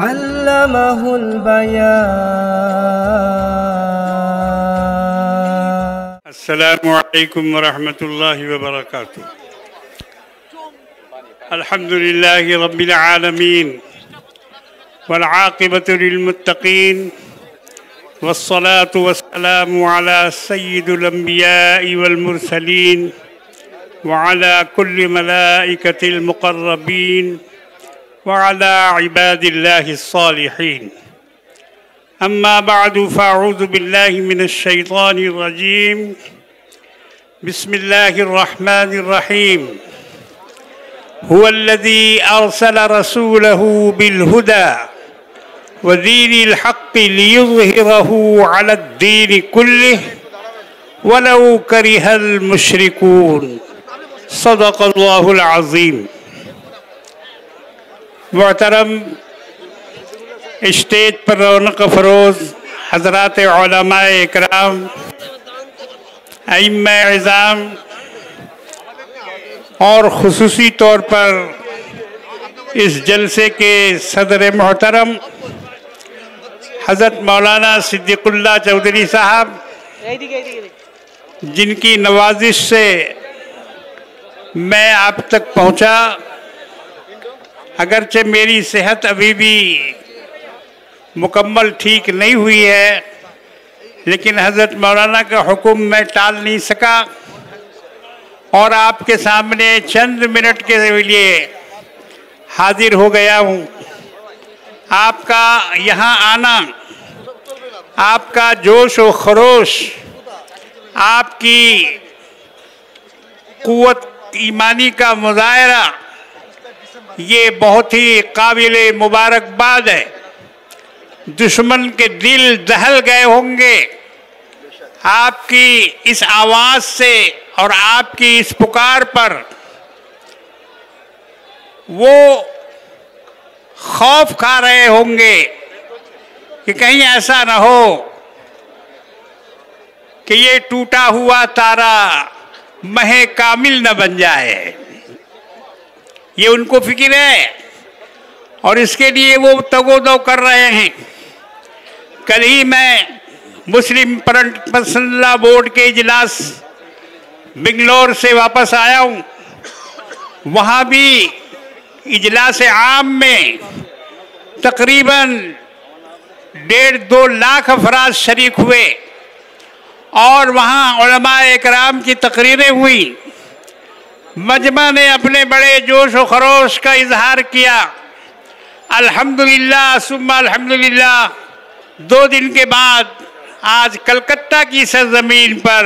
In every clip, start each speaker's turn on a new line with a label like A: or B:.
A: अल्लमहुल बयान।
B: अस्सलामु अलैकुम वरहमतुल्लाहि वबरकातुह। अल्हम्दुलिल्लाहि रब्बिल आलमीन वल आक़िबतु लिल मुत्तक़ीन वस्सलातु वस्सलामु अला सय्यिदिल अंबियाइ वल मुरसलीन व अला कुल्लि मलाइकतिल मुक़र्रबीन व अला इबादिल्लाहिस सालिहीन। अम्मा बअदु फ़अऊज़ु बिल्लाहि मिनश शैतानिर रजीम। बिस्मिल्लाहिर रहमानिर रहीम। हुवल्लज़ी अरसल रसूलहु बिलहुदा व दीनिल हक़्क़ि लियुज़हिरहु अलद्दीनि कुल्लिहि वलौ करिहल मुशरिकून। सदक़ल्लाहुल अज़ीम। मोहतरम स्टेज पर रौनक फ़रोज़ हज़रात उलमाए इकराम, अइम्मा इज़ाम और ख़ुसूसी तौर पर इस जलसे के सदर मोहतरम हज़रत मौलाना सिद्दीक़ुल्लाह चौधरी साहब, जिनकी नवाजिश से मैं आप तक पहुंचा। अगरचे मेरी सेहत अभी भी मुकम्मल ठीक नहीं हुई है, लेकिन हज़रत मौलाना का हुक्म मैं टाल नहीं सका और आपके सामने चंद मिनट के लिए हाजिर हो गया हूँ। आपका यहाँ आना, आपका जोश व खरोश, आपकी क़ुव्वत ईमानी का मुज़ाहरा, ये बहुत ही काबिले मुबारकबाद है। दुश्मन के दिल दहल गए होंगे आपकी इस आवाज़ से और आपकी इस पुकार पर। वो खौफ खा रहे होंगे कि कहीं ऐसा न हो कि ये टूटा हुआ तारा महे कामिल न बन जाए। ये उनको फिक्र है और इसके लिए वो तगोदो कर रहे हैं। कल ही मैं मुस्लिम पर्सनल बोर्ड के इजलास बेंगलोर से वापस आया हूँ। वहाँ भी इजलास आम में तकरीबन 1.5-2 लाख अफराद शरीक हुए और वहाँ उलमाए इकराम की तकरीरें हुई। मजमा ने अपने बड़े जोश व खरोश का इजहार किया। अल्हम्दुलिल्लाह सुम्मा अल्हम्दुलिल्लाह। 2 दिन के बाद आज कलकत्ता की सरजमीन पर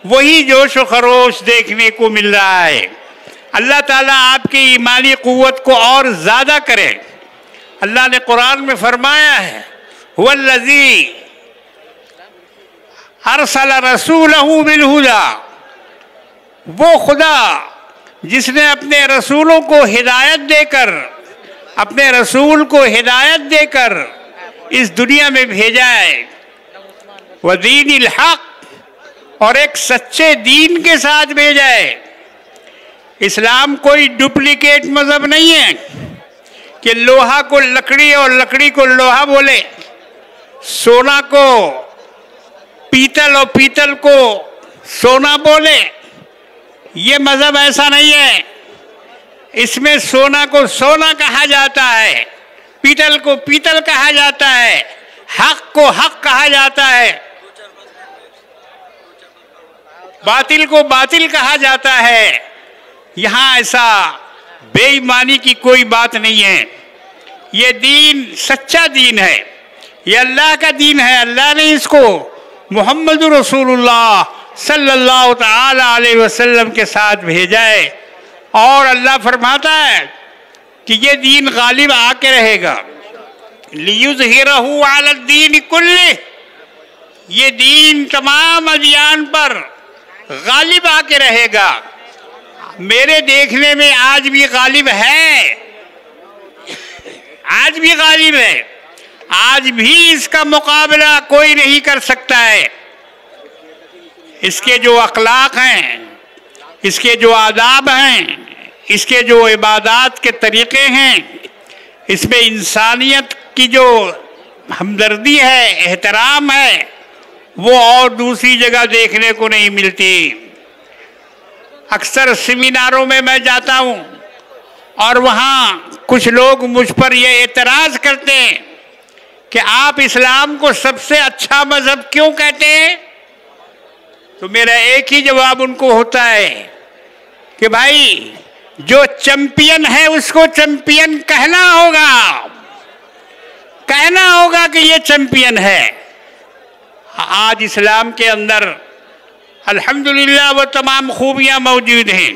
B: वही जोश व खरोश देखने को मिल रहा है। अल्लाह ताला आपकी ईमानी क़ुव्वत को और ज़्यादा करे। अल्लाह ने कुरान में फरमाया है, हुवल्लज़ी अरसल रसूलहु बिलहुदा। वो खुदा जिसने अपने रसूलों को हिदायत देकर, अपने रसूल को हिदायत देकर इस दुनिया में भेजा है। व दीनिल हक़, और एक सच्चे दीन के साथ भेजा है। इस्लाम कोई डुप्लीकेट मज़हब नहीं है कि लोहा को लकड़ी और लकड़ी को लोहा बोले, सोना को पीतल और पीतल को सोना बोले। ये मज़हब ऐसा नहीं है। इसमें सोना को सोना कहा जाता है, पीतल को पीतल कहा जाता है, हक को हक कहा जाता है, बातिल को बातिल कहा जाता है। यहाँ ऐसा बेईमानी की कोई बात नहीं है। ये दीन सच्चा दीन है, ये अल्लाह का दीन है। अल्लाह ने इसको मुहम्मद रसूलुल्लाह सल्लल्लाहु ताला अलैहि वसल्लम के साथ भेजा है। और अल्लाह फरमाता है कि ये दीन गालिब आके रहेगा। लियुज़हिरहु अलद्दीन कुल्लिहि, ये दीन तमाम अदियान पर गालिब आके रहेगा। मेरे देखने में आज भी गालिब है, आज भी गालिब है। आज भी इसका मुकाबला कोई नहीं कर सकता है। इसके जो अखलाक हैं, इसके जो आदाब हैं, इसके जो इबादत के तरीक़े हैं, इसमें इंसानियत की जो हमदर्दी है, एहतराम है, वो और दूसरी जगह देखने को नहीं मिलती। अक्सर सेमिनारों में मैं जाता हूँ और वहाँ कुछ लोग मुझ पर ये एतराज़ करते हैं कि आप इस्लाम को सबसे अच्छा मज़हब क्यों कहते हैं? तो मेरा एक ही जवाब उनको होता है कि भाई, जो चैंपियन है उसको चैंपियन कहना होगा कि ये चैंपियन है। आज इस्लाम के अंदर अल्हम्दुलिल्लाह वो तमाम खूबियाँ मौजूद हैं।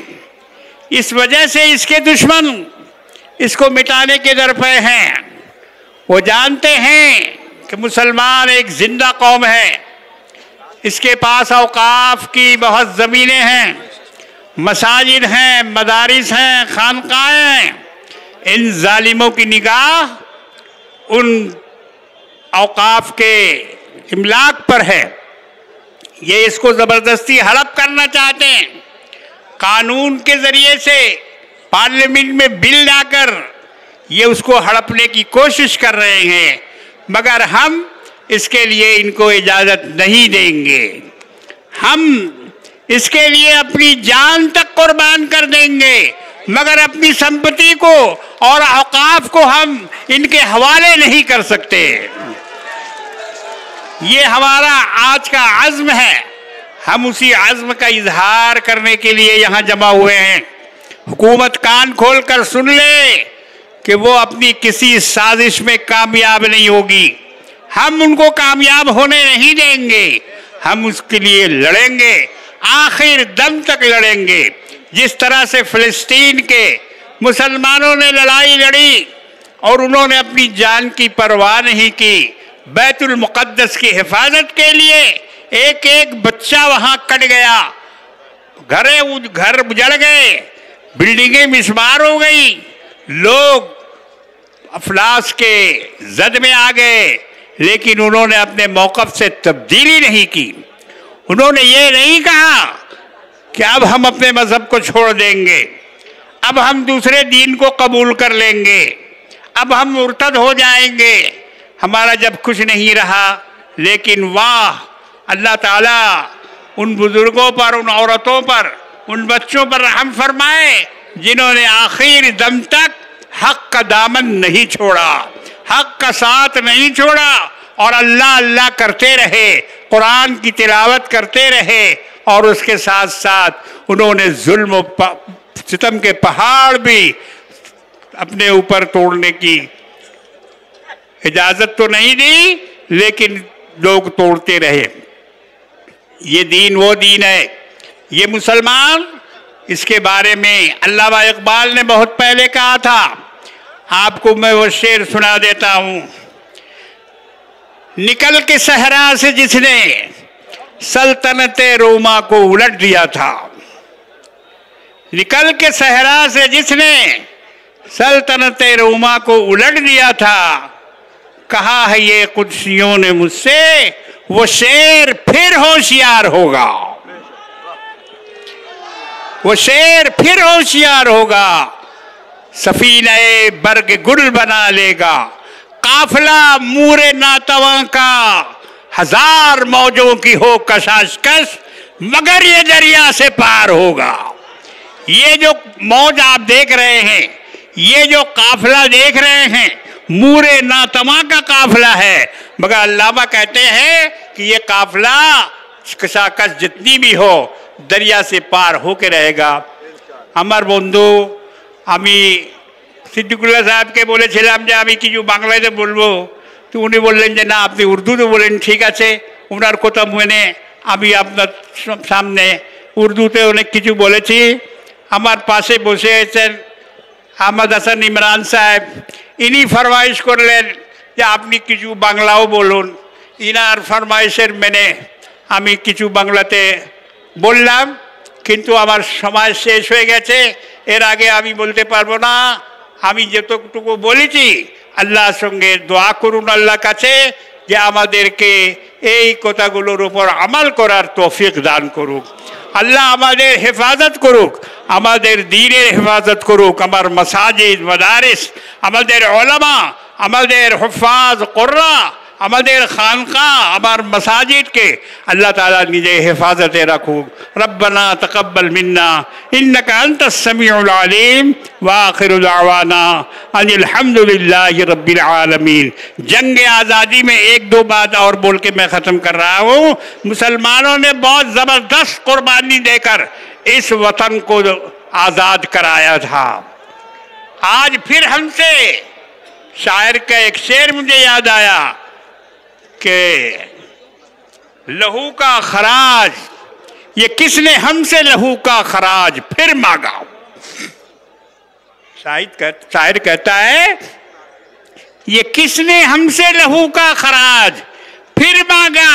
B: इस वजह से इसके दुश्मन इसको मिटाने के दर पे हैं। वो जानते हैं कि मुसलमान एक जिंदा कौम है, इसके पास औकाफ की बहुत ज़मीनें हैं, मसाजिद हैं, मदारिस हैं, खानकाएँ हैं। इन जालिमों की निगाह उन औकाफ के इमलाक पर है। ये इसको ज़बरदस्ती हड़प करना चाहते हैं। कानून के ज़रिए से पार्लियामेंट में बिल लाकर ये उसको हड़पने की कोशिश कर रहे हैं, मगर हम इसके लिए इनको इजाज़त नहीं देंगे। हम इसके लिए अपनी जान तक कुर्बान कर देंगे, मगर अपनी संपत्ति को और औकाफ को हम इनके हवाले नहीं कर सकते। ये हमारा आज का अज़्म है। हम उसी अज़्म का इजहार करने के लिए यहाँ जमा हुए हैं। हुकूमत कान खोल कर सुन ले कि वो अपनी किसी साजिश में कामयाब नहीं होगी। हम उनको कामयाब होने नहीं देंगे। हम उसके लिए लड़ेंगे, आखिर दम तक लड़ेंगे। जिस तरह से फ़लस्तीन के मुसलमानों ने लड़ाई लड़ी और उन्होंने अपनी जान की परवाह नहीं की, बैतुल मुक़द्दस की हिफाजत के लिए एक एक बच्चा वहाँ कट गया, घर उजड़ गए, बिल्डिंगें मिसमार हो गई, लोग अफलास के जद में आ गए, लेकिन उन्होंने अपने मौक़िफ़ से तब्दीली नहीं की। उन्होंने ये नहीं कहा कि अब हम अपने मज़हब को छोड़ देंगे, अब हम दूसरे दीन को कबूल कर लेंगे, अब हम मुर्तद हो जाएंगे, हमारा जब कुछ नहीं रहा। लेकिन वाह, अल्लाह ताला उन बुज़ुर्गों पर, उन औरतों पर, उन बच्चों पर रहम फरमाए जिन्होंने आखिर दम तक हक़ का दामन नहीं छोड़ा, हक़ का साथ नहीं छोड़ा और अल्लाह अल्लाह करते रहे, कुरान की तिलावत करते रहे और उसके साथ साथ उन्होंने जुल्म सितम के पहाड़ भी अपने ऊपर तोड़ने की इजाज़त तो नहीं दी, लेकिन लोग तोड़ते रहे। ये दीन वो दीन है, ये मुसलमान। इसके बारे में अल्लामा इकबाल ने बहुत पहले कहा था। आपको मैं वो शेर सुना देता हूँ। निकल के सहरा से जिसने सल्तनत रोमा को उलट दिया था, निकल के सहरा से जिसने सल्तनत रोमा को उलट दिया था, कहा है ये कुद्सियों ने मुझसे, वो शेर फिर होशियार होगा, वो शेर फिर होशियार होगा, सफीने बर्ग गुल बना लेगा, काफिला मूरे नातवा का हजार मौजों की हो कशाशकश, मगर ये दरिया से पार होगा। ये जो मौज आप देख रहे हैं, ये जो काफिला देख रहे हैं, मूरे नातमा का काफिला है, मगर अल्लामा कहते हैं कि ये काफिला कशाकश जितनी भी हो दरिया से पार होके रहेगा। আমার বন্ধু আমি সিদ্দিকুল্লাহ সাহেবকে বলেছিলাম যে আমি কিছু বাংলাতে বলবো, তো উনি বললেন যে না আপনি উর্দুতে বলেন। ঠিক আছে, ওনার কথা মেনে আমি আপনার সামনে উর্দুতে অনেক কিছু বলেছি। আমার পাশে বসে আছেন আহমদ হাসান ইমরান সাহেব, ইনি ফরমাইশ করলেন যে আপনি কিছু বাংলাও বলুন। ইনার ফরমাইশের মেনে আমি কিছু বাংলাতে বললাম, কিন্তু আমার সময় শেষ হয়ে গেছে। এর আগে আমি বলতে পারবো না। আমি যতটুকু বলেছি আল্লাহর সঙ্গে দোয়া করুন আল্লাহর কাছে যে আমাদেরকে এই কথাগুলোর উপর আমল করার তৌফিক দান করুক। আল্লাহ আমাদের হেফাজত করুক, আমাদের দ্বীনের হেফাজত করুক, আমার মাসাজিদ মাদারিস, আমাদের উলামা, আমাদের হুফাজ কুররা, আমাদের খানকা, আমার মাসাজিদ के अल्लाह ताला निजे हिफाजत रखूक। रब्बना तकब्बल मिन्ना इन्नका अंतस समीउल अलीम व आखिरु दावाना अनिल हम्दुलिल्लाहि रब्बिल आलमीन। जंग आज़ादी में एक दो बात और बोल के मैं ख़त्म कर रहा हूँ। मुसलमानों ने बहुत ज़बरदस्त कुर्बानी देकर इस वतन को आज़ाद कराया था। आज फिर हमसे शायर का एक शेर मुझे याद आया कि लहू का खराज, ये किसने हमसे लहू का खराज फिर मांगा। शायर कहता है ये किसने हमसे लहू का खराज फिर मांगा,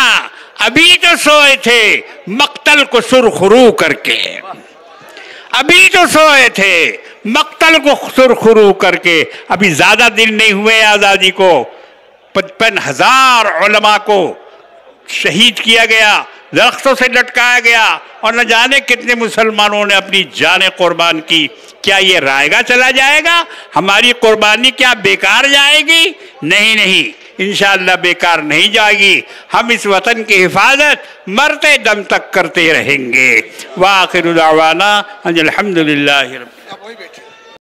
B: अभी तो सोए थे मक्तल को सुरखरू करके, अभी तो सोए थे मक्तल को सुरखरू करके। अभी ज्यादा दिन नहीं हुए आज़ादी को, 55,000 उलमा को शहीद किया गया, दरख्तों से लटकाया गया और न जाने कितने मुसलमानों ने अपनी जानें कुर्बान की। क्या ये रायगा चला जाएगा? हमारी कुर्बानी क्या बेकार जाएगी? नहीं नहीं, इंशाअल्लाह बेकार नहीं जाएगी। हम इस वतन की हिफाजत मरते दम तक करते रहेंगे। व आखिरु दावाना अनिल हम्दुलिल्लाहि रब्बिल आलमीन।